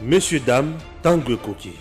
Messieurs, dames, Tangue Koki.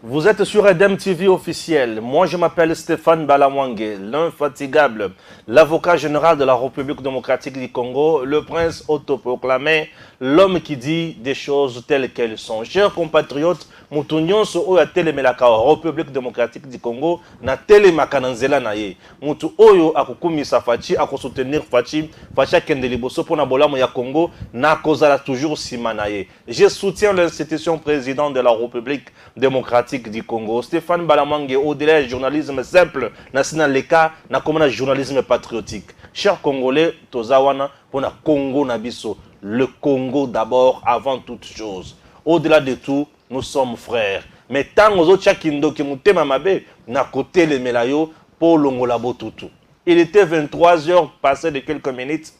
Vous êtes sur Edem TV officiel. Moi, je m'appelle Stéphane Balamwangue, l'infatigable, l'avocat général de la République démocratique du Congo, le prince autoproclamé, l'homme qui dit des choses telles qu'elles sont. Chers compatriotes, Moutounion so oyo telemelaka République démocratique du Congo na telemaka na nzela na ye. Mutu oyo akokumisa Fachi, akosoutenir Fachi, Fachi akende liboso pona bolamu ya Congo na kozala toujours sima na ye. Je soutiens l'institution président de la République démocratique du Congo. Stéphane Balamwangue, au-delà du journalisme simple, national leka na comme journalisme patriotique. Chers Congolais, tozawana pona Congo nabiso. Le Congo d'abord avant toute chose. Au-delà de tout, nous sommes frères. Mais tant aux autres chakindo qui mutema mabe na côté les melayo pour longolabo tutu. Il était 23 heures passées de quelques minutes.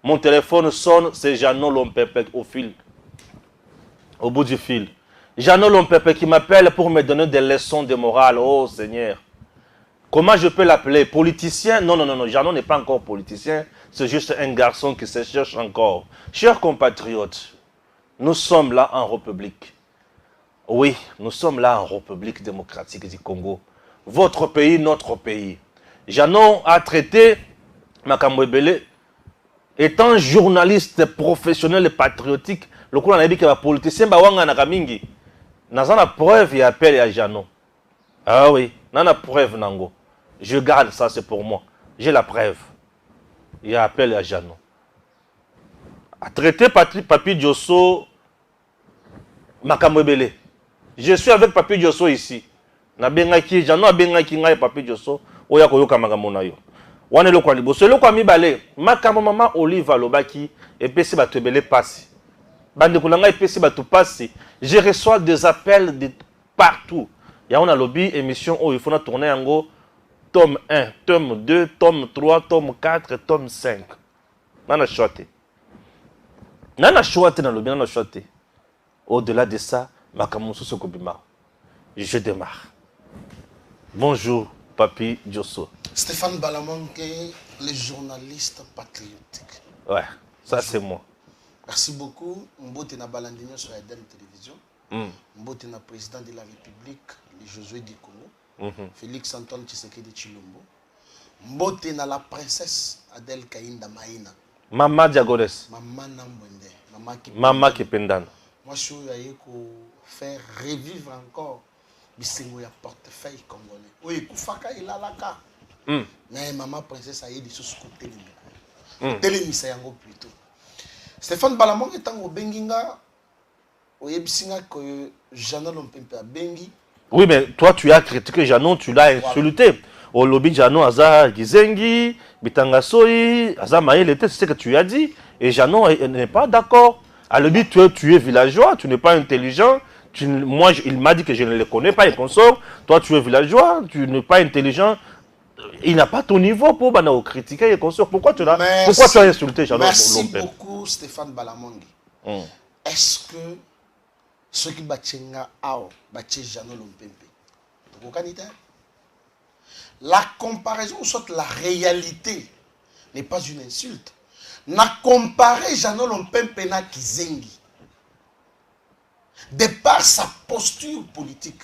Mon téléphone sonne, c'est Jeannot Lompepe au fil. Au bout du fil. Jeannot Lompepe qui m'appelle pour me donner des leçons de morale. Oh Seigneur. Comment je peux l'appeler? Politicien? Non, non, non, non. Jeannot n'est pas encore politicien. C'est juste un garçon qui se cherche encore. Chers compatriotes, nous sommes là en République. Oui, nous sommes là en République démocratique du Congo. Votre pays, notre pays. Jeannot a traité Makambo Ebele étant journaliste professionnel et patriotique. Le coup, on a dit que les politiciens bawanga nakamingi. Naza na preuve et appel à Jeannot. Ah oui, nana preuve nango. Je garde ça, c'est pour moi. J'ai la preuve. Il y a appel à Jeannot. A traité Papi Diosso Makambo Ebele. Je suis avec Papi Diosso ici. Na bengaki Jeannot bengaki ngai Papi Diosso oya koyoka makambo na yo. Wana lo kwa liboso lo kwa mibale makambo mama Olive Lobaki epesi bato ebele pasi. Bande kulanga epesi bato pasi. Je reçois des appels de partout. Ya on a lobby émission où il faut tourner yango tome 1, tome 2, tome 3, tome 4, tome 5. Nana choite. Nana choite na lobby nana choite. Au-delà de ça, Makamusu Sokobima. Je démarre. Bonjour, Papi Diosso. Stéphane Balamwangue, le journaliste patriotique. Ouais, ça c'est moi. Merci beaucoup. Mbote na Balandinho sur Edem Télévision. Mbote na président de la République, le Josué du Congo. Félix Antoine Tshisekedi Tshilombo. Mbote na la princesse Adèle Kainda Maïna. Mama Diagones. Maman Nambwende. Mama Kipendana. Moi, je suis allé faire revivre encore bisengo ya portefeuille congolais. Oui, Koufaka il a la carte. Mais maman princesse a dit sous côté les télémissa yango plutôt. Stéphane Balamwangue est en benginga oyebisinga que Jeannot Lompepe a bengi. Oui, mais toi tu as critiqué Jeannot, tu l'as insulté. Au lobby Jeannot Aza Gizengi, Bitangasoi, Aza Maïl, c'est ce que tu as dit. Et Jeannot n'est pas d'accord. À lobby, tu es villageois, tu n'es pas intelligent. Moi, il m'a dit que je ne le connais pas, et consort. Toi, tu es villageois, tu n'es pas intelligent. Il n'a pas ton niveau pour critiquer et consort. Pourquoi tu as insulté Jeannot Lompepe? Merci beaucoup, Stéphane Balamwangue. Est-ce que ceux qui battent Jeannot Lompepe, la comparaison, soit la réalité, n'est pas une insulte. N'a comparé Jeannot Lompepe na Kizengi. De par sa posture politique,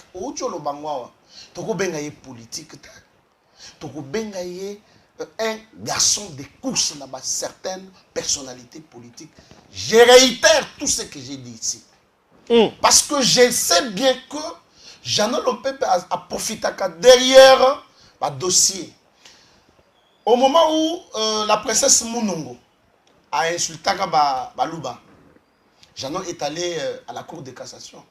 politique, un garçon de course dans certaines personnalités politiques. Je réitère tout ce que j'ai dit ici. Parce que je sais bien que Jeannot Lompepe a profité derrière le dossier. Au moment où la princesse Mounongo a insulté Balouba, Jeannot est allé à la cour de cassation.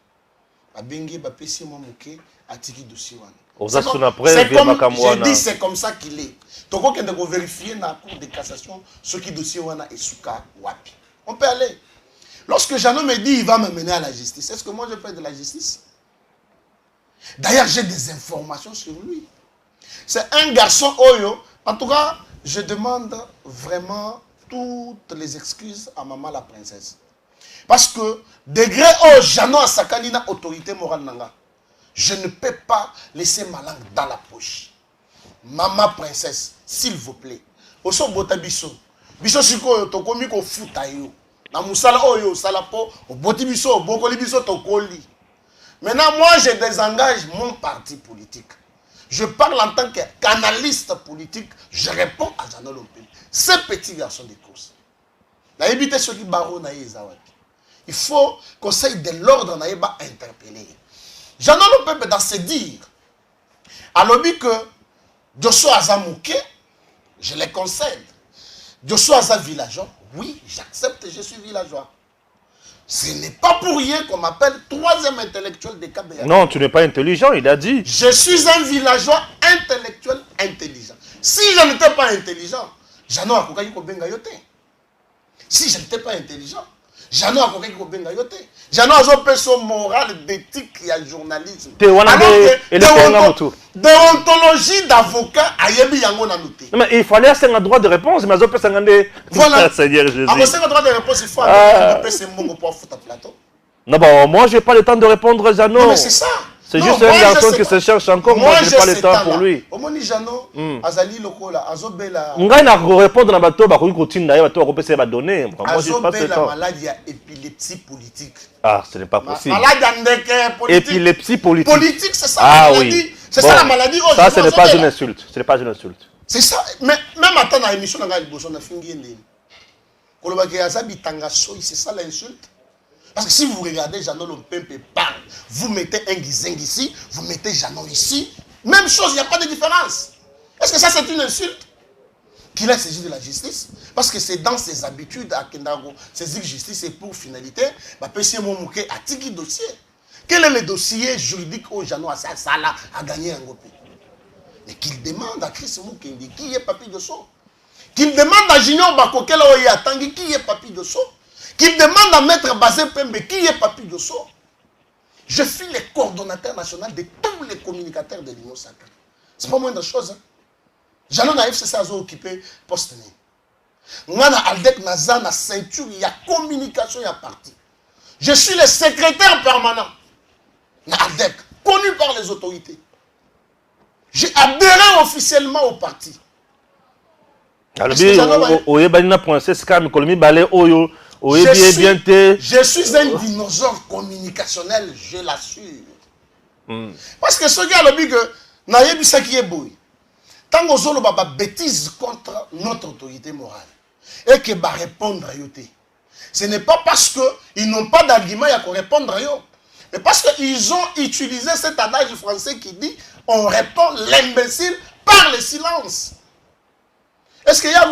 C'est comme ça qu'il est. Donc, on peut vérifier dans la cour de cassation ce qui dossier est souka wapi. On peut aller. Lorsque Jeannot me dit il va me mener à la justice, est-ce que moi je fais de la justice? D'ailleurs, j'ai des informations sur lui. C'est un garçon Oyo. En tout cas, je demande vraiment toutes les excuses à maman la princesse. Parce que, degré où Jeannot a sa autorité morale, je ne peux pas laisser ma langue dans la poche. Maman princesse, s'il vous plaît. Oso Botabiso, Biso siko tokomi ko futa yo. Na musala oyo sala po oboti biso bokoli biso tokoli. Maintenant moi je désengage mon parti politique. Je parle en tant qu'analyste politique, je réponds à Jeannot Lompembe. Ce petit garçon de course. Na évité ceux qui barreau na ezawaki. Il faut conseil de l'ordre na eba interpeller. Jeannot Lompembe dans ses dires a lobby que Joshua Azamouké, je les concède. Joshua Aza villageois, oui, j'accepte, je suis villageois. Ce n'est pas pour rien qu'on m'appelle troisième intellectuel des Kabea. Non, tu n'es pas intelligent, il a dit. Je suis un villageois intellectuel intelligent. Si je n'étais pas intelligent, Jeannot Akokaki Kobenga Yote. Si je n'étais pas intelligent, Jeannot Akokaki Kobenga Yote. Jeannot a un son moral d'éthique et journalisme. Déontologie d'avocat a yebi yango na noté. Mais il fallait un droit de réponse, mais voilà. Seigneur Jésus. À un droit de réponse, il faut un pour foutre plateau. Non, bon, moi je n'ai pas le temps de répondre, Jeannot. Non, mais c'est ça. C'est juste un garçon qui se cherche encore, moi je n'ai pas le temps pour lui. Au moins, Jeannot, Azali Lokola, Azobela. On va répondre à bateau, on va continuer à donner. Moi je n'ai pas ce temps. Maladie à épilepsie politique. Ah, ce n'est pas possible. Maladie politique. Épilepsie politique. Politique, c'est ça la maladie. Oui. C'est ça la maladie. Ça, ce n'est pas une insulte. Ce n'est pas une insulte. C'est ça. Mais même à ton émission, on a fini. C'est ça l'insulte. Parce que si vous regardez Jeannot Lompembe parle, vous mettez un Gizeng ici, vous mettez Jeannot ici, même chose, il n'y a pas de différence. Est-ce que ça c'est une insulte? Qu'il a saisi de la justice? Parce que c'est dans ses habitudes à Kendago, saisir justice et pour finalité, Mouké a tiki dossier. Quel est le dossier juridique où Jeannot a gagné un gopé? Mais qu'il demande à Chris Moukendi qui est Papi Dosso. Qu'il demande à Junior Bakokela Oya Tangi qui est Papi Dosso. Qu'il demande à Maître Bazé Pembe qui est Papi Dosso. Je suis le coordonnateur national de tous les communicateurs de l'Union sacrée. C'est pas moindre chose. Hein? Jeannot na FCC a occupé poste. Moi, na Aldec Naza, na ceinture, il y a communication, il y a parti. Je suis le secrétaire permanent. Na Aldec, connu par les autorités. J'ai adhéré officiellement au parti. Je suis un dinosaure communicationnel, je l'assure. Parce que ce gars, le big, n'a ça qui est beau. Tant que nous avons des bêtises contre notre autorité morale et que va répondre à eux, ce n'est pas parce qu'ils n'ont pas d'argument à répondre à eux, mais parce qu'ils ont utilisé cet adage français qui dit on répond l'imbécile par le silence. Est-ce qu'il y a un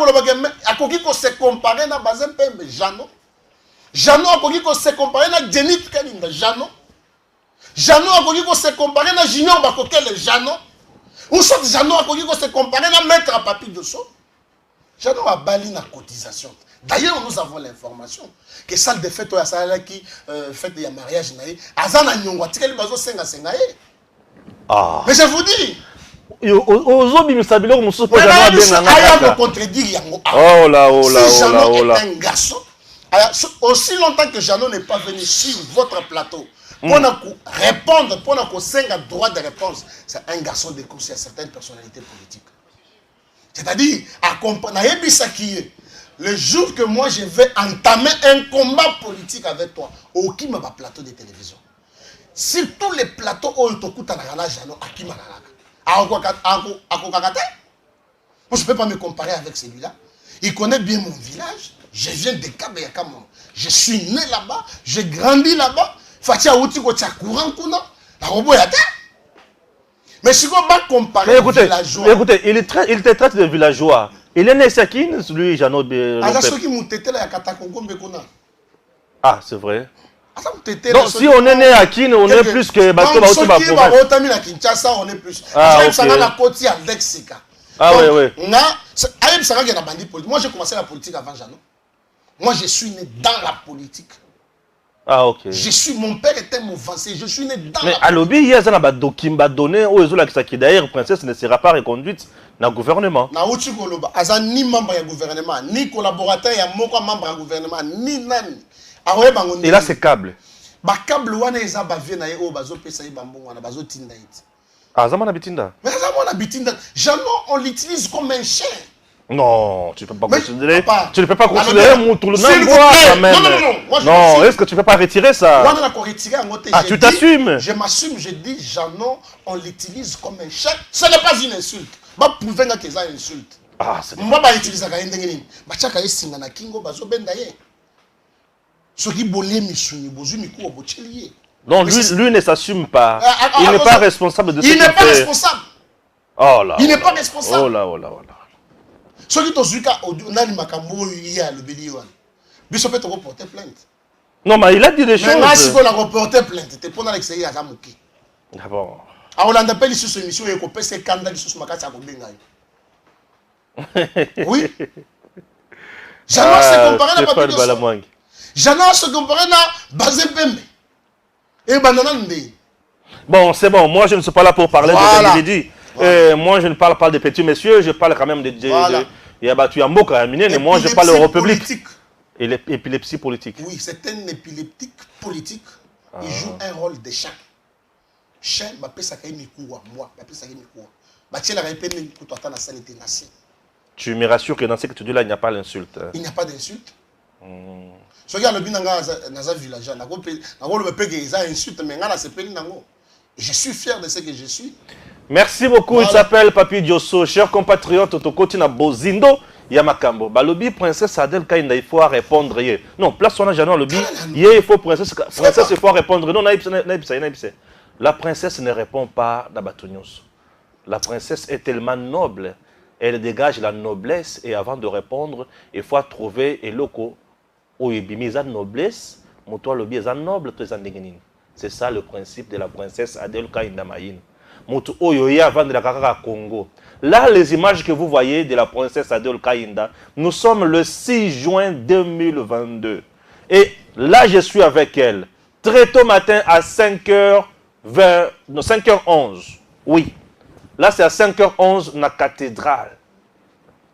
qui se comparer à Bazin Pembe? Jeannot. Jeannot a se comparer à Jenny Kalinga? Jeannot. Jeannot a se comparer à Junior Bakokele? Jeannot. Ou soit Jeannot a se comparer à Maître à Papi Dosso? Jeannot a bali la cotisation. D'ailleurs, nous avons l'information que salle de fête qui fait des mariages, Azana Nyongwa, Tikali Bazo Senga Sengae. Mais je vous dis. Un garçon. Aussi longtemps que Jeannot n'est pas venu sur votre plateau pour répondre, pour nous droit de réponse, c'est un garçon de course à certaines personnalités politiques. C'est-à-dire, le jour que moi je vais entamer un combat politique avec toi, aucun plateau de télévision. Sur tous les plateaux où tu écoutes Jeannot, à qui moi je ne peux pas me comparer avec celui-là. Il connaît bien mon village. Je viens de Kabeyakamo. Je suis né là-bas. J'ai grandi là-bas. Fatia Outi Kotia Courant Kuna. La robot est à terre. Mais si on va comparer écoutez, villageois. Écoutez, il te traite de villageois. Il est né Sakine, lui, Jeannot. Ah, c'est vrai. Donc si on est né à Kin, on est plus que Bato Bato Bato. On est plus. Ah, oui, oui. Moi, j'ai commencé la politique avant Jeannot. Moi, je suis né dans la politique. Ah, ok. Mon père était mon vassal, je suis né dans mais la politique. Mais à l'obé, il y a un document qui donné aux Zola qui d'ailleurs, princesse ne sera pas reconduite dans le gouvernement. Na Outi Koloba, Aza ni membre du gouvernement, ni collaborateur, ya moko membre du gouvernement, ni nani. Et là, c'est câble. Ba câble wana eza ba vie na ye o bazo pesa ye bambongo wana bazo tinda it. Ah, Zamana Bitinda. Mais Zamana Bitinda, Jeannot on l'utilise comme un chien. Non, tu ne peux pas Mais, considérer. papa, Tu ne peux pas alors, considérer mais, Moutoulou s'il vous Namboa plaît. quand même. Non, non, non, non. Moi, je non, m'assume. est-ce que tu ne peux pas retirer ça? Moi, on a retiré un côté. Ah, tu t'assumes? Je m'assume, je dis, Jeannot, on l'utilise comme un chèque. Ce n'est pas une insulte. Bah, prouver que c'est une insulte. Ah, c'est Moi, bah, utiliser la indengeni. Bah, chaka singa na kingo, bah, zo bendaye. Ce qui bolé misuni, bozu miku, obochelier. Non, lui ne s'assume pas. Il n'est pas responsable de ce qu'il fait. Il n'est pas fait. responsable. Oh là. Il n'est pas responsable. Oh là, oh là, oh là. Ce qui tozuka, nani makambo ya le béli wan. Biso peut te reporter plainte. Non, mais il a dit des choses. Mais si on a reporté plainte, tu pendant l'extérieur à Zamuki. Ah bon. Ah, on a appelé sur cette émission et qu'on peut se candidater sur ce macasse à Kobengaï. Oui. Jeannot se comparait à Papi Dosso. Jeannot se comparait à Bazé Pembe. Et Banana Ndé. Bon, c'est bon. Moi, je ne suis pas là pour parler Voilà. de Bénédicte. Moi, je ne parle pas des petits messieurs. Je parle quand même de... Voilà. Il y a battu un mot quand même. Mais moi, je parle de République. Et l'épilepsie politique. Oui, c'est un épileptique politique. Il joue un rôle de chien. Chien, je peux savoir moi. Je peux savoir Tu me rassures que dans ce que tu dis là, il n'y a pas l'insulte. Il n'y a pas d'insulte. Ce qui est le bien dans un village, je suis fier de ce que je suis. Merci beaucoup. Voilà. Il s'appelle Papi Diosso. Chers compatriotes, Otokoti na Bozindo, Yamakambo. Balobi, princesse Adel Kainda, il faut répondre. Non, place on a jamais lobby. Il faut princesse, il faut répondre. Non, la princesse ne répond pas d'Abatonios. La princesse est tellement noble. Elle dégage la noblesse et avant de répondre, il faut trouver un loco où il y a noblesse, moto lobby est noble, c'est ça le principe de la princesse Adel Kainda Maïn. Moto oyoya avant de la Kaka Congo. Là, les images que vous voyez de la princesse Adel Kainda, nous sommes le 6 juin 2022. Et là, je suis avec elle. Très tôt matin à 5h11. Oui. Là, c'est à 5h11, dans la cathédrale.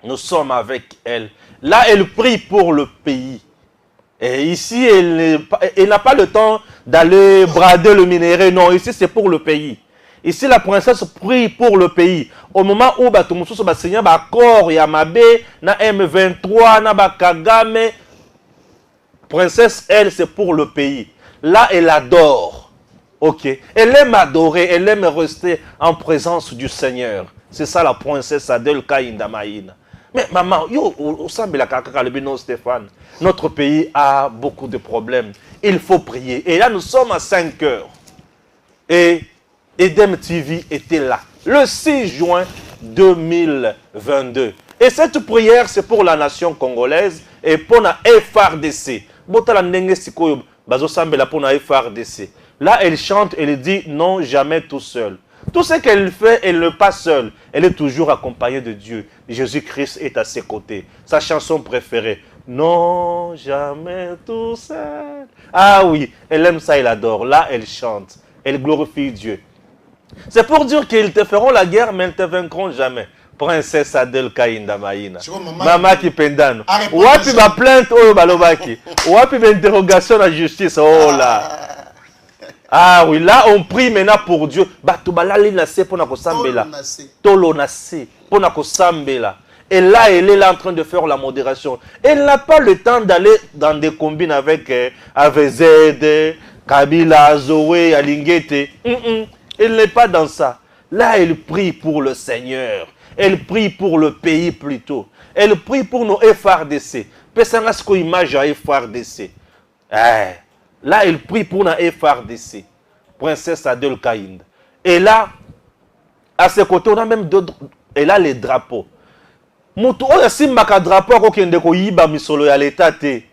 Nous sommes avec elle. Là, elle prie pour le pays. Et ici, elle n'a pas le temps d'aller brader le minerai. Non, ici, c'est pour le pays. Ici, la princesse prie pour le pays. Au moment où Batumoussou va signer accord, Yamabe, na M23, na Bakagame, princesse, elle, c'est pour le pays. Là, elle adore. Ok. Elle aime adorer, elle aime rester en présence du Seigneur. C'est ça la princesse Adel Kainda Maïna. Mais maman, Stéphane, notre pays a beaucoup de problèmes. Il faut prier. Et là, nous sommes à 5 heures. Et Edem TV était là, le 6 juin 2022. Et cette prière, c'est pour la nation congolaise et pour la FRDC. Là, elle chante, elle dit non, jamais tout seul. Tout ce qu'elle fait, elle ne pas seule. Elle est toujours accompagnée de Dieu. Jésus-Christ est à ses côtés. Sa chanson préférée. Non, jamais tout seul. Ah oui, elle aime ça, elle adore. Là, elle chante. Elle glorifie Dieu. C'est pour dire qu'ils te feront la guerre, mais ils ne te vaincront jamais. Princesse Adel Kainda Maïna. Maman qui pendano. Ouapi ma plainte, oh balobaki. Ouapi ma interrogation à la justice, oh là. Ah oui, là on prie maintenant pour Dieu. Batubalali nase pour na kosambela. Tolo nase pour na kosambela. Et là, elle est là en train de faire la modération. Elle n'a pas le temps d'aller dans des combines avec AVZ, Kabila, Zoé, Alingete. Elle n'est pas dans ça. Là, elle prie pour le Seigneur. Elle prie pour le pays plutôt. Elle prie pour nos FRDC. Pesangasko image à FRDC. Là, elle prie pour nos FRDC. Princesse Adel Kainda. Et là, à ses côtés, on a même d'autres. Et là, les drapeaux. Muto ya simbaka drapeau akokende koyiba misolo ya l'État te.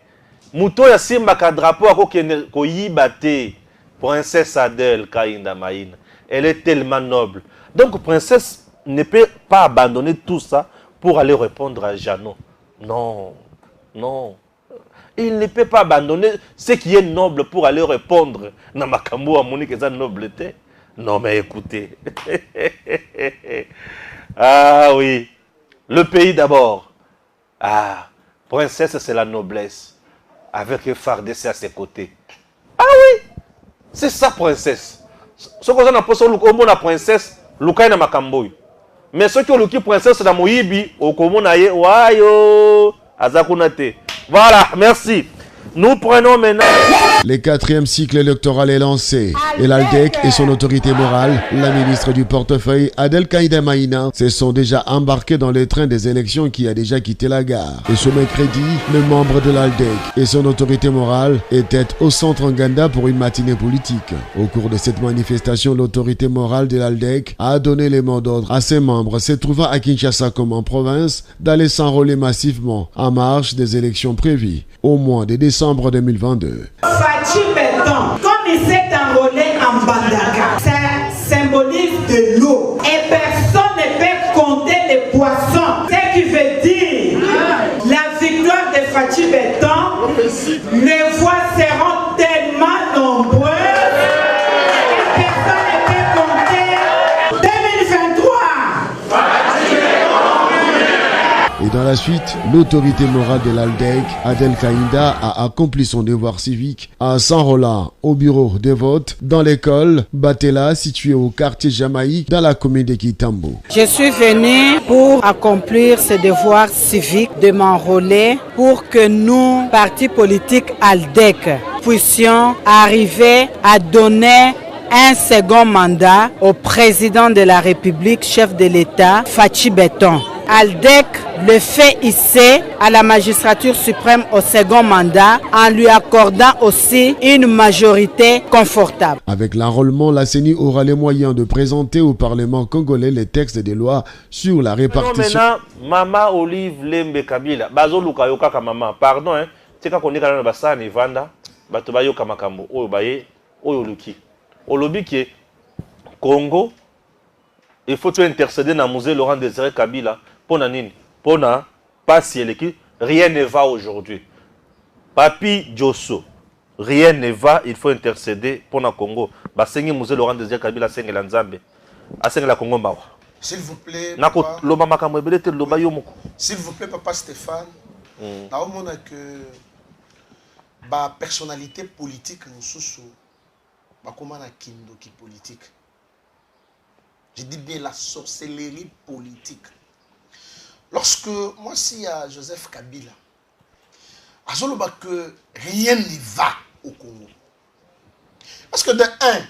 Muto ya simbaka drapeau akokende koyiba te. Princesse Adel Kainda Maïna. Elle est tellement noble. Donc, princesse ne peut pas abandonner tout ça pour aller répondre à Jeannot. Non, non. Il ne peut pas abandonner ce qui est noble pour aller répondre. Namakambo a moni que ça noblesse. Non, mais écoutez. Ah oui. Le pays d'abord. Ah, princesse, c'est la noblesse. Avec FARDC à ses côtés. Ah oui. C'est ça, princesse. Ce que vous avez la princesse, Lukaina Makamboy. Mais ceux qui ont le princesse dans Moïbi, au Komonaye, wayo, azakunate. Voilà, merci. Nous prenons maintenant... Le 4e cycle électoral est lancé et l'ALDEC et son autorité morale, la ministre du portefeuille Adelkaïda Maïna, se sont déjà embarqués dans le train des élections qui a déjà quitté la gare. Et ce mercredi, le membre de l'ALDEC et son autorité morale étaient au centre Nganda pour une matinée politique. Au cours de cette manifestation, l'autorité morale de l'ALDEC a donné les mots d'ordre à ses membres se trouvant à Kinshasa comme en province d'aller s'enrôler massivement en marche des élections prévues au mois de décembre 2022. Fachi Beton, comme il s'est enrôlé en Bandaka, ça symbolise de l'eau. Et personne ne peut compter les poissons. Ce qui veut dire la victoire de Fachi Beton, les voix seront tellement nombreuses que personne ne peut compter 2023. Et dans la suite, l'autorité morale de l'ALDEC, Adelkaïda, a accompli son devoir civique en s'enrôlant au bureau de vote dans l'école Batela située au quartier Jamaïque dans la commune de Kitambo. Je suis venu pour accomplir ce devoir civique de m'enrôler pour que nous, partis politiques ALDEC, puissions arriver à donner un second mandat au président de la République, chef de l'État, Fachi Beton. ALDEC le fait ici à la magistrature suprême au second mandat en lui accordant aussi une majorité confortable. Avec l'enrôlement, la CENI aura les moyens de présenter au Parlement congolais les textes des lois sur la répartition. Maintenant, Mama Olive Lembe Kabila, Bazo Luka Yoka Mama, pardon, hein, c'est quand on est dans le bassin, et Vanda, Batobayo Kamakambo, Oyobaye, Oyoluki. Olobi qui est Congo, il faut intercéder dans le musée Laurent Désiré Kabila. Pour Nanine, pour na pas si rien ne va aujourd'hui. Papi Diosso, rien ne va, il faut intercéder pour le Congo. Basengi musée Laurent Désiré Kabila sengi la Nzambe. Asengi la Congo Mawa. S'il vous plaît, s'il vous plaît, papa Stéphane, on a que la personnalité politique nous sous comment la kindo qui politique. Je dis bien la sorcellerie politique. Lorsque moi, si à Joseph Kabila, à que rien ne va au Congo. Parce que de un,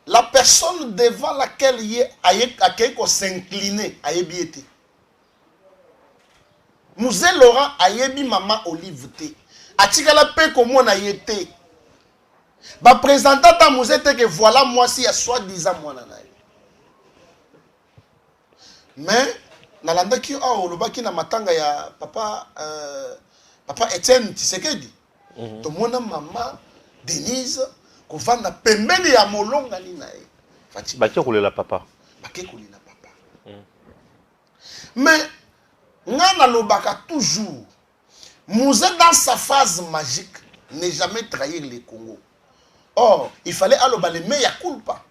la personne devant laquelle il y a s'incliner a été. Musée Laurent a yebi maman Olive T. A tigala pe comme on a été. Ba présentant à musée que voilà moi si à soi-disant moi nanaï. Mais nalanda ki a olobaki na matanga ya papa papa Etienne Tshisekedi. To mona maman Denise ko vanda pembeni ya molonga ni nae. Fati ba ki kolela papa. Ba ki kolela papa. Mais ngana lobaka toujours Musée dans sa phase magique n'est jamais trahir les Congo. Or, il fallait aloba le meilleur culpa.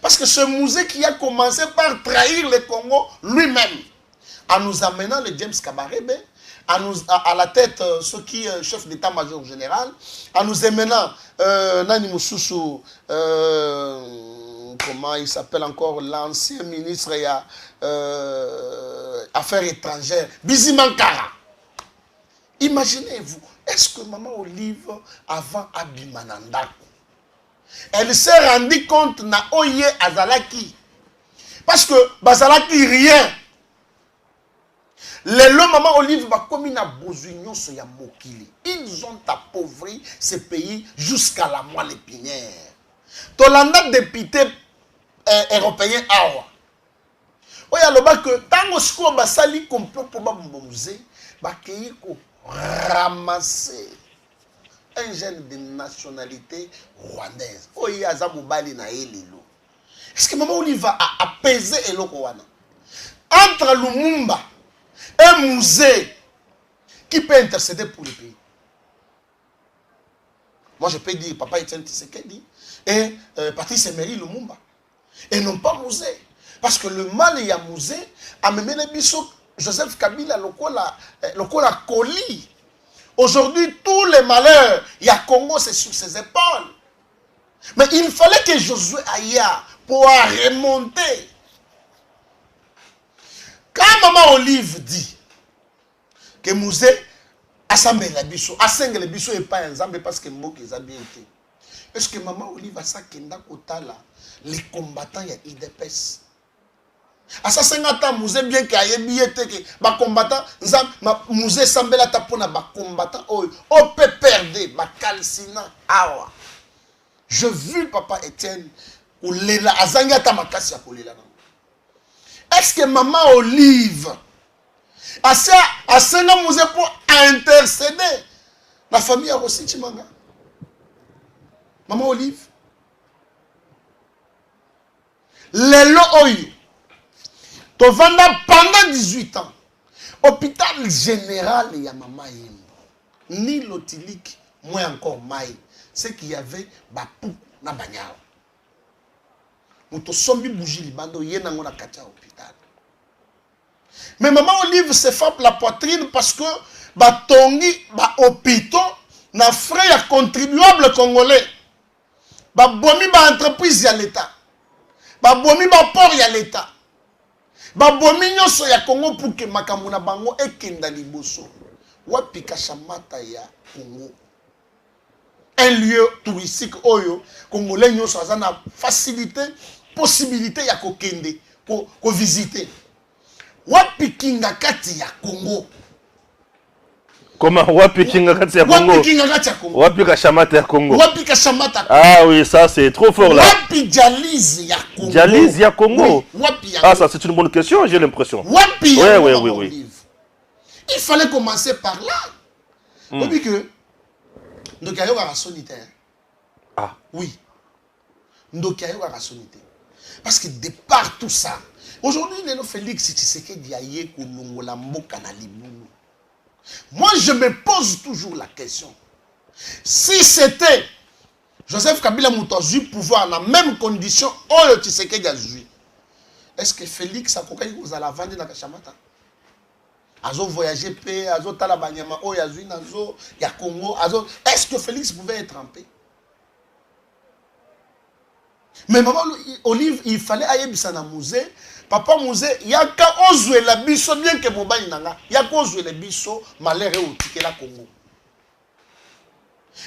Parce que ce musée qui a commencé par trahir le Congo lui-même, en nous amenant le James Kabarebe, à la tête ce qui est chef d'état-major général, en nous amenant Nani Moussoussou, comment il s'appelle encore, l'ancien ministre et Affaires étrangères, Bizimankara. Imaginez-vous, est-ce que Maman Olive, avant Abimananda, elle s'est rendue compte na Oye Azalaki? Parce que Bazalaki rien. Les lots Maman Olive va comme une abozunion sur ya Mokili. Ils ont appauvri ce pays jusqu'à la moelle épinière. Tolanda député européen awa. Oya loba que tango siko basali complot pour babombomuze ba keiko ramasser un jeune de nationalité rwandaise. Oya azamubali na elelo. Est-ce que Maman Olive va apaiser eloko wana? Entre Lumumba un musée qui peut intercéder pour le pays. Moi, je peux dire Papa Etienne Tshisekedi et Patrice Emery Lumumba. Et non pas musée. Parce que le mal, il y a musée, a mené les bisous, Joseph Kabila, le colis. Aujourd'hui, tous les malheurs, il y a Congo, c'est sur ses épaules. Mais il fallait que Josué aille pour remonter. Quand maman Olive dit que Mouzé assemble la biso, assemble la biso et pas ensemble parce que Mbok les a bien été. Est-ce que maman Olive a ça kenda kotala les combattants y a IDPS? À ça 50 ans Mouzé bien qu'il y ait bien été que ba combattant Mouzé sambela tapona ba combattant o peut perdre ba calcina awa. Je vu papa Étienne ou lela azanga ta makasi ya kolela. Est-ce que maman Olive a ça Mouzé pour intercéder la famille a aussi Chimanga? Maman Olive Lelo Oyo Tovanda pendant 18 ans hôpital général ya maman Yimbo ni l'otilique moi encore maï c'est qu'il y avait bapou na banyao muto sombi bougie libando yena ngona katia hôpital. Mais maman Olive se frappe la poitrine parce que batongi ba hôpitaux na frais ya contribuable congolais. Ba bomi ba entreprise ya l'état. Ba bomi ba port ya l'état. Ba bomi nyonso ya Congo pour que makambo na bango ekenda liboso. Wapi kashamata ya Congo. Un lieu touristique oyo congolais nyonso azana facilité possibilité ya kokende ko visiter. Wapi kinga kati ya Congo. Comment wapi kinga kati ya Congo? Wapi kinga kati ya Congo. Wapi kashamata ya Congo. Wapi kashamata. Ah oui, ça c'est trop fort là. Wapi dialyse ya Congo. Dialyse ya Congo. Oui, wapi ya ah ça c'est une bonne question, j'ai l'impression. Wapi ya oui. Il fallait commencer par là. Vous dites que Ndokayo a sonité. Ah oui. Ndokayo a sonité. Parce que de par tout ça, aujourd'hui, Neno Félix Tshisekedi aye kolongola mboka na libulu. Moi, je me pose toujours la question. Si c'était Joseph Kabila Moutazu pouvoir dans la même condition, Oyo Tshisekedi a joué, est-ce que Félix a coqué vous allez vendre dans Kachamata? Azo voyager paix, azo talabanyama, Oyo a joué nazo, ya Congo, azo. Est-ce que Félix pouvait être en paix? Mais maman Olive, il fallait aller à musée. Papa musée, il y a qu'à oser la biso bien que mon bain nanga. Il y a qu'à oser la biso malheur et au ticket la Congo.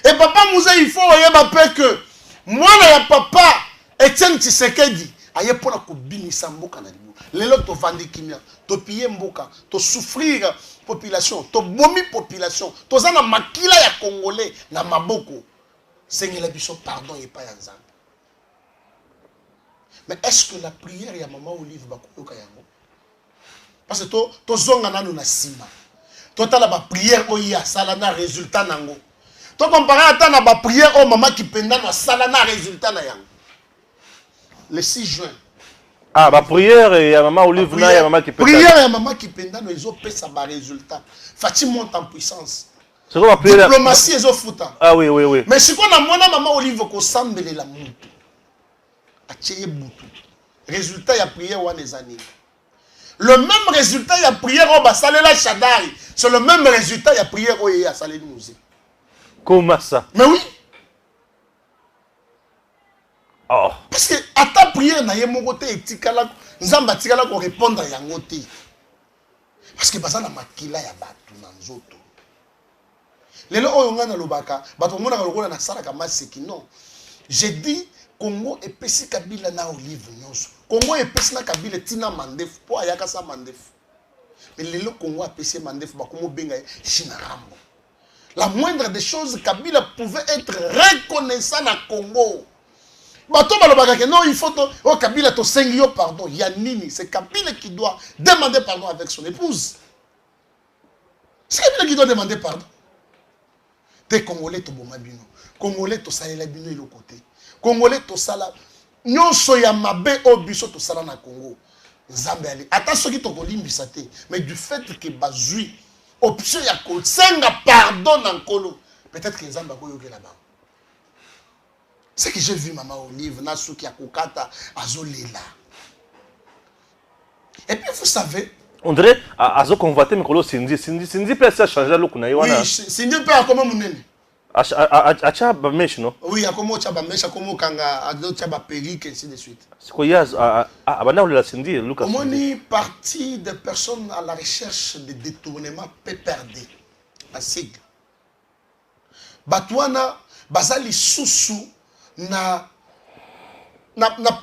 Et papa musée, il faut y avoir que moi là papa Etienne Tshisekedi, aye pour la kubini samboka na libu. Lelo to vandi kimia, to piller mboka, to souffrir population, to bomi population, to zana makila ya congolais na maboko. Seigneur la biso pardon et pas yanzan. Mais est-ce que la prière ya maman Olive bakoyoka yango? Parce que to zonga nanu na sima. To tala ba prière oya sala na résultat nango. To comparer ata na ba prière o maman qui penda na sala na résultat na yango. Le 6 juin. Ah ba prière ya maman Olive na ya maman qui penda. Prière ya maman qui penda no ezo pesa ba résultat. Fati monte en puissance. C'est quoi la prière? Diplomatie ezo futa. Ah oui. Mais si qu'on a mona maman Olive ko sambele la mutu. Atcheye boutou. Résultat, il y a prière ou les années. Le même résultat, il y a prière au Bassalé la Chadari. C'est le même résultat, il y a prière au Yéa Salé Nouzé. Comment ça? Mais oui. Oh. Parce que à ta prière, na mon côté et tikala, nzamba tikala ko répondre à yangote. Parce que basa na makila ya batu na nzoto. Lelo oyo nga na lobaka, bato mona lokola na sala ka maseki non. J'ai dit Congo et Pessi Kabila na Olive nyonso. Congo et Pessi na Kabila tina mandef po ayaka sa mandef. Mais le Congo a Pessi mandef ba komo benga Chinarambo. La moindre des choses, Kabila pouvait être reconnaissant na Congo. Bato balobaka que non, il faut oh Kabila to sengio pardon, Yanini, c'est Kabila qui doit demander pardon avec son épouse. C'est Kabila qui doit demander pardon. T'es Congolais to bomabino. Congolais to salela bino le côté. Congolais to sala nyonso ya mabe obiso to sala na Congo. Nzambe ali ata soki to kolimbisa te, mais du fait que bazui option ya ko senga pardon na nkolo, peut-être que Nzambe akoyoke là-bas. C'est que j'ai vu maman Olive na soki ya kokata azolela. Et puis vous savez, on dirait azo convoiter mikolo Cindy peut ça changer le kuna oui, Cindy peut comment munene. Acha ba mèche non? Oui, à comment tu as mèche, à comment kanga, à d'autres tu as perruque ainsi de suite. C'est quoi yaz abana ou la Cindy Lucas. On est partie des personnes à la recherche de détournement PPRD. La sigle. Batouana bazali sousou na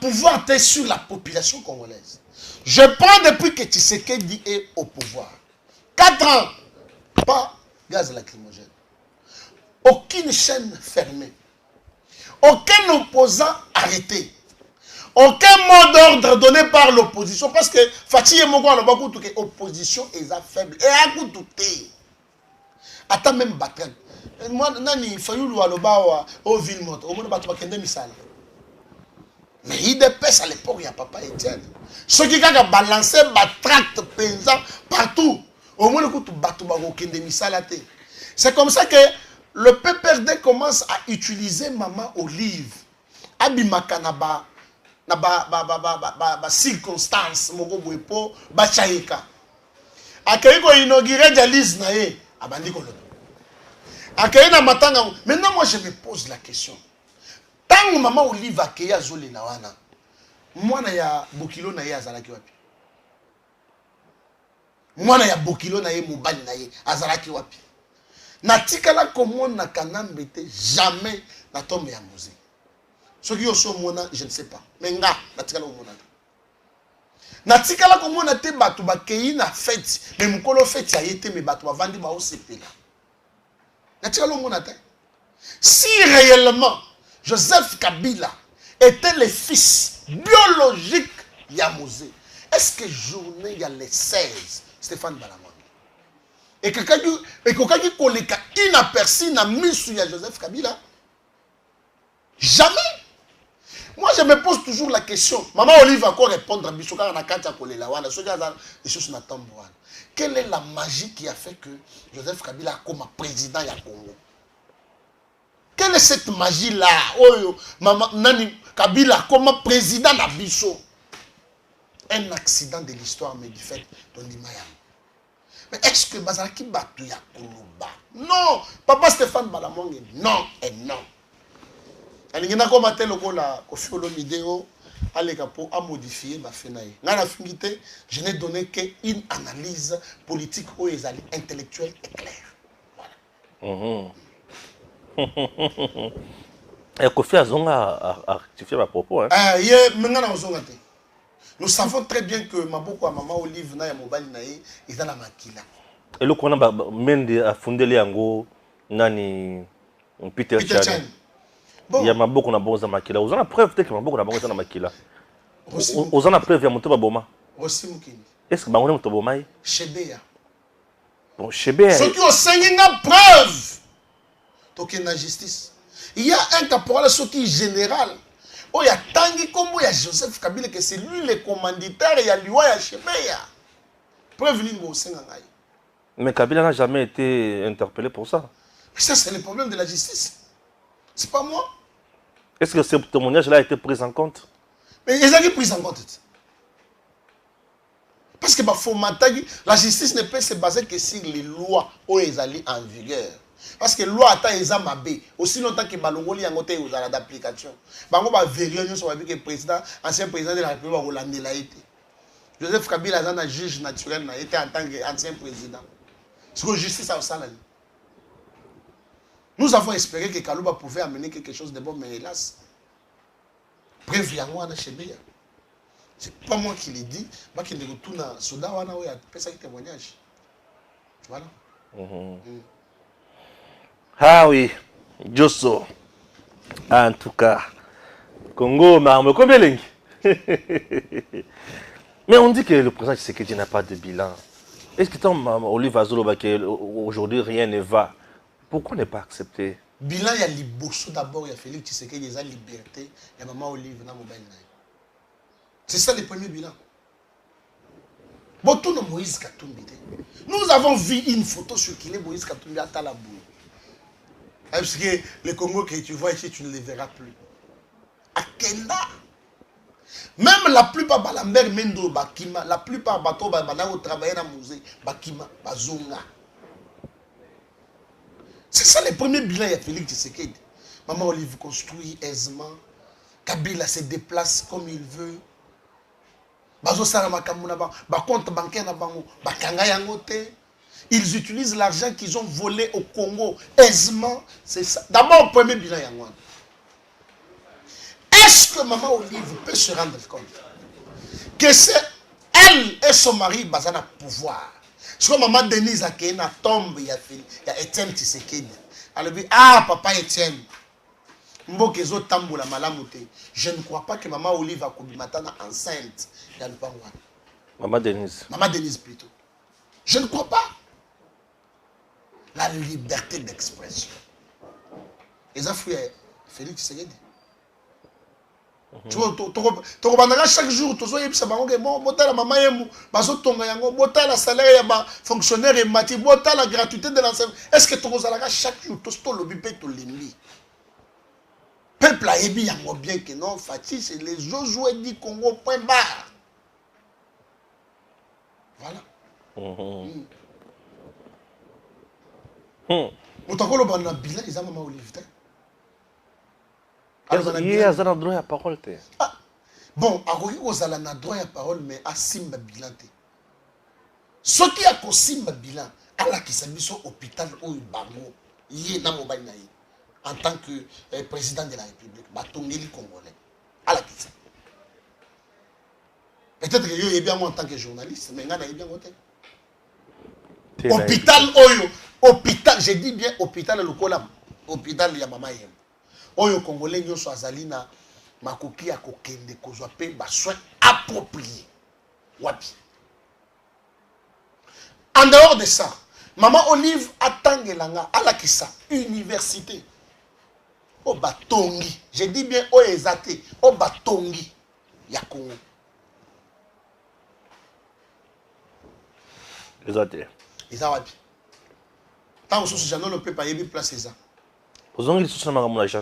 pouvoir être sur la population congolaise. Je prends depuis que Tshisekedi est au pouvoir. 4 ans, pas gaz lacrymogène. Aucune chaîne fermée. Aucun opposant arrêté. Aucun mot d'ordre donné par l'opposition. Parce que Fatih et Mogo, l'opposition est faible. Et à coup tout est. Attends même Batran. Moi, Nani, Fayoulou, Aloba, au Villemont, au monde de Bakende Misala. Mais il dépêche à l'époque, il n'y a papa Etienne. Ceux qui ont balancé ma tracte paysan partout. Au moins, c'est comme ça que le PPRD commence à utiliser Maman Olive. Abimaka naba circonstance moko boepo ba chaika. Akayi ko inaugurer dialyse na ye abandi ko loto. Akayi na matanga. Maintenant moi je me pose la question. Tant Maman Olive akeya zoli na wana. Mwana ya Bokilo na ye azalaki wapi? Mwana ya Bokilo na ye mobali na ye azalaki wapi? Natikala komona kanambe te jamais na tombe ya musée. Ce qui est au mona, je ne sais pas. Mais nga, natikala komona. Natikala komona te batu bakei na fête, mais mukolo fête ya yete me batu bavandi ba osepela. Natikala komona te. Si réellement Joseph Kabila était le fils biologique ya musée, est-ce que journée ya les 16 Stéphane Balamwanga et que koleka inaperçu na misu ya Joseph Kabila? Jamais. Moi je me pose toujours la question. Maman Olive va encore répondre à Bishoka na kata kolela wana so gaza les choses na tamboana. Quelle est la magie qui a fait que Joseph Kabila comme président ya Congo? Quelle est cette magie là? Oh maman nani Kabila comme président na biso? Un accident de l'histoire mais du fait d'Ondimayam. Mais est-ce que Bazaraki Batu ya Koloba? Non. Papa Stéphane Balamwanga, non et non. Alingina ko maté lokola ko fiolo vidéo aleka po a modifier ba fenaye. Ngana fingité, je n'ai donné qu'une analyse politique ou ezali intellectuelle et claire. Voilà. Et Kofi Azonga a rectifié ma propos hein. Mengana ozonga te. Nous savons très bien que Maboko a Maman Olive na ya mobali na ye est dans la makila. Et le kona mende a fondé les yango nani Peter Chan. Bon. Il y a Maboko na bonza makila. Vous en avez preuve que Maboko na bonza na makila. Vous en avez preuve ya Motoba Boma. Aussi Mukini. Est-ce que Bango Motoba Boma? Chebeya. Bon Chebeya. Ceux qui ont saigné une preuve. Donc il y a la justice. Il y a un caporal qui général. Oh, il y a Tanguy Kombo, il y a Joseph Kabila, que c'est lui le commanditaire, il y a Liwa, il y a Chebeya. Prévenir au Sénangaï. Mais Kabila n'a jamais été interpellé pour ça. Mais ça, c'est le problème de la justice. C'est pas moi. Est-ce que ce témoignage-là a été pris en compte? Mais ils ont pris en compte. Parce que la justice ne peut se baser que sur les lois où ils allaient en vigueur. Parce que la loi est mabé aussi longtemps que balongoli yangote aux ala d'application. Bango ba vérifier nous sur que président ancien président de la République Hollande l'a été. Joseph Kabila est un juge naturel n'a été en tant qu'ancien président. C'est que justice a ça là. Nous avons espéré que Kalouba pouvait amener quelque chose de bon mais hélas bref yango ana Chebeya. C'est pas moi qui l'ai dit, moi qui ne retourne à Soda wana oya pesa témoignage. Voilà. Ah oui, Josso. En tout cas, Congo, Marme, combien de mais on dit que le président Tshisekedi n'a pas de bilan. Est-ce que tant Olive Azoloba aujourd'hui rien ne va? Pourquoi ne pas accepter? Bilan, il y a Liboso d'abord, il y a Félix Tshisekedi, il y a liberté, il y a Maman Olive, il y a mobile. C'est ça le premier bilan. Bon, tout le Moïse Katumbi. Nous avons vu une photo sur qui est Moïse Katumbi à Talabou. Parce que le Congo que tu vois ici, tu ne le verras plus. À Kenda. Même la plupart de la mère Mendo Bakima, la plupart de bateaux qui travaillent dans le musée, Bakima, Bazunga. C'est ça le premier bilan, il y a Félix Tshisekedi. Maman Olive construit aisément. Kabila se déplace comme il veut. Compte bancaire, ils utilisent l'argent qu'ils ont volé au Congo aisément. C'est ça. D'abord, premier bilan, est-ce que Maman Olive peut se rendre compte que c'est elle et son mari qui ont pouvoir? Parce que Maman Denise a créé une tombe, il y a Étienne Tshisekedi. Elle dit, ah, papa Étienne, je ne crois pas que Maman Olive a Matana enceinte. Maman Denise. Maman Denise plutôt. Je ne crois pas. La liberté d'expression. Les affaires, Félix Tshisekedi. Tu vois, chaque jour, tu vois, la salaire, fonctionnaire et mati, la gratuité de l'enseignement. Est-ce que tu vois, chaque jour, tu le peuple a ébi bien que non, Fatih, c'est les Josué du Congo, point barre. Voilà. Moutako bana bilan, ils ont Maman Olive. Il y a un droit à parole. Bon, Arogi Ozala na droit à parole, mais à Simba bilan. Ce qui a Simba bilan, à la qui s'habille au hôpital ou Bango, il y a en tant que président de la République, Batongeli Congolais. À la qui ça. Peut-être que je bien en tant que journaliste, mais je bien voté. Hôpital Oyo, hôpital, je dis bien hôpital le Kolam, hôpital Yamama Yem. Oyo Congolais nyo so azalina makoki ya kokende kozwa pe ba soin approprié. Wapi. En dehors de ça, Maman Olive atangelanga alakisa université. O batongi, je dis bien o ezate, o batongi ya Congo. Ezate. Ezawapi. Tant que ce ne peut pas y avoir place ça. Vous avez dit que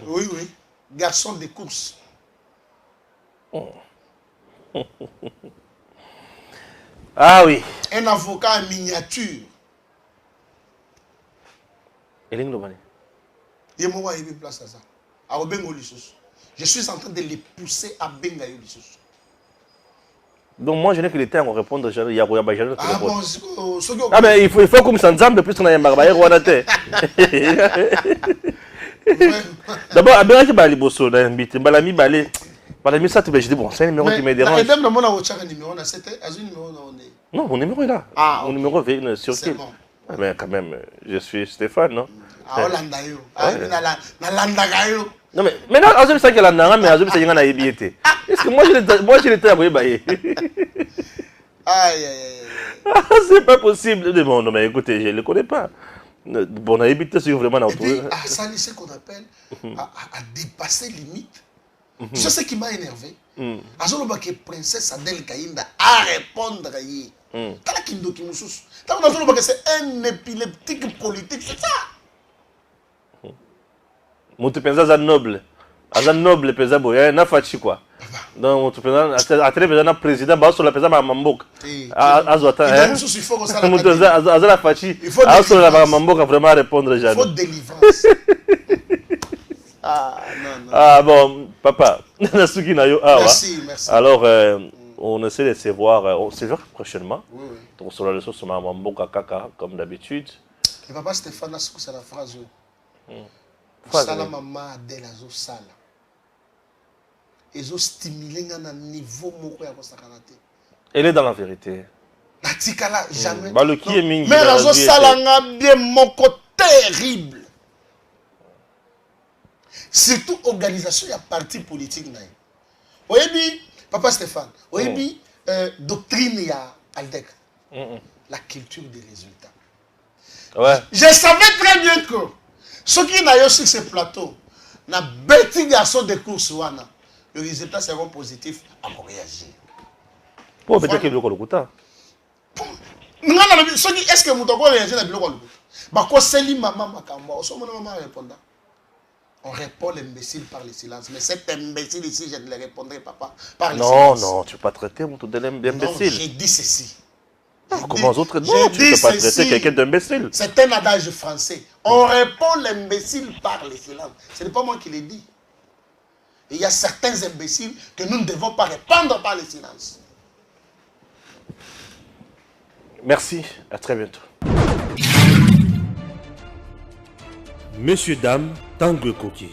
oui, oui. Garçon de course. Ah oui. Un avocat en miniature. Place à ça. Je suis en train de les pousser à Bengayo. Donc moi je n'ai que le temps à répondre. Ah mais il faut comme ça ensemble plus qu'on a un barbaire ou un athée. D'abord, à Bérachi Bali Bosso, invité, Balami Balé. Balami ça, je dis bon, c'est un numéro qui me dérange. Non, mon numéro est là. Ah, mon numéro est sur qui? Mais quand même, je suis Stéphane, non? Ah, Hollanda-yo. Non, mais maintenant, je sais qu'il y a l'Andanga, mais je sais qu'il y a un ébiété. Est-ce que moi, je l'étais à Bouyé? Aïe, aïe, aïe. C'est pas possible. Non, mais écoutez, je ne le connais pas. Bon, on a évité ce vraiment dans tout. Ça, c'est ce qu'on appelle à dépasser limite. Tu sais ce qui m'a énervé? Azoloba que princesse Adèle Kaïnda à répondre à y. T'as la Kindo Kimoussous. T'as Azoloba que c'est un épileptique politique, c'est ça. Mon pensa noble. Azan noble pesa boya na fachi quoi. Donc mon pensa a très besoin président ba sur la pesa Mamboka. Azwata hein. Mon pensa azala fachi. A sur la Mamboka vraiment répondre jamais. Il faut délivrance. Ah non non. Ah bon papa, Nasuki nayo merci, merci. Alors on essaie de se voir, on se verra prochainement. Oui oui. Donc sur la leçon sur Mamboka kaka comme d'habitude. Et papa Stéphane Nasuku c'est la phrase. Sala maman Adèle azo sala. Ils ont stimulé un niveau moko ya kosakanate. Elle est dans la vérité. Natikala jamais. Bah le qui est mingi. Mais azo sala nga bien moko terrible. Surtout organisation ya parti politique na. Oyebi papa Stéphane, oyebi doctrine ya Aldec. La culture des résultats. Ouais. Je savais très bien que ceux qui n'ont pas sur ce plateau, na bêtis garçon de course wana, le résultat sera positif à réagir. Pour peut-être que le Kolukuta. Est-ce que vous avez réagi à Biloko Kolukuta? Bah quoi c'est li maman makamba, on s'en maman répondant. On répond l'imbécile par le silence, mais cet imbécile ici je ne le répondrai pas par le silence. Non non, tu peux pas traiter mon tout d'imbécile. Non, j'ai dit ceci. Comment aux autres non, tu ne peux pas traiter quelqu'un d'imbécile. C'est un adage français. On répond l'imbécile par le silence. Ce n'est pas moi qui l'ai dit. Et il y a certains imbéciles que nous ne devons pas répondre par le silence. Merci, à très bientôt. Messieurs, dames, Tanguy Koki.